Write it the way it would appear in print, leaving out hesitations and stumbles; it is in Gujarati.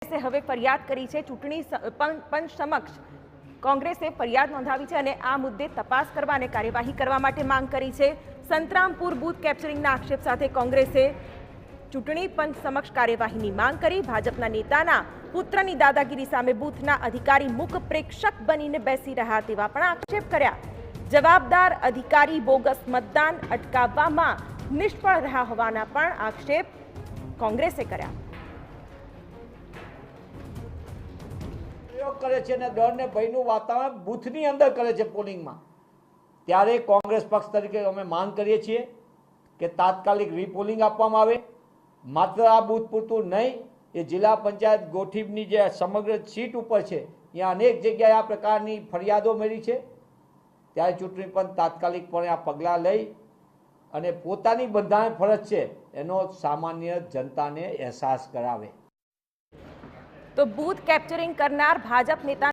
કોંગ્રેસે હવે ફરિયાદ કરી છે, ચૂંટણી પંચ સમક્ષ કોંગ્રેસે ફરિયાદ નોંધાવી છે અને આ મુદ્દે તપાસ કરવા અને કાર્યવાહી કરવા માટે માંગ કરી છે। સંતરામપુર બૂથ કેપ્ચરિંગના આક્ષેપ સાથે કોંગ્રેસે ચૂંટણી પંચ સમક્ષ કાર્યવાહીની માંગ કરી। ભાજપના નેતાના પુત્રની દાદાગીરી સામે બૂથના અધિકારી મુખ પ્રેક્ષક બનીને બેસી રહ્યા તેવા પણ આક્ષેપ કર્યા। જવાબદાર અધિકારી બોગસ મતદાન અટકાવવામાં નિષ્ફળ રહ્યા હોવાના પણ આક્ષેપ કોંગ્રેસે કર્યા। કરે છે ને ડર ને ભયનું વાતાવરણ બૂથની અંદર કરે છે પોલિંગમાં, ત્યારે કોંગ્રેસ પક્ષ તરીકે અમે માંગ કરીએ છીએ કે તાત્કાલિક રીપોલિંગ આપવામાં આવે। માત્ર આ બૂથ પૂરતું નહીં, એ જિલ્લા પંચાયત ગોઠીબની જે સમગ્ર સીટ ઉપર છે ત્યાં અનેક જગ્યાએ આ પ્રકારની ફરિયાદો મળી છે, ત્યારે ચૂંટણી પંચ તાત્કાલિકપણે આ પગલાં લઈ અને પોતાની બંધારણ ફરજ છે એનો સામાન્ય જનતાને અહેસાસ કરાવે। તો બૂથ કેપ્ચરિંગ કરનાર ભાજપ નેતા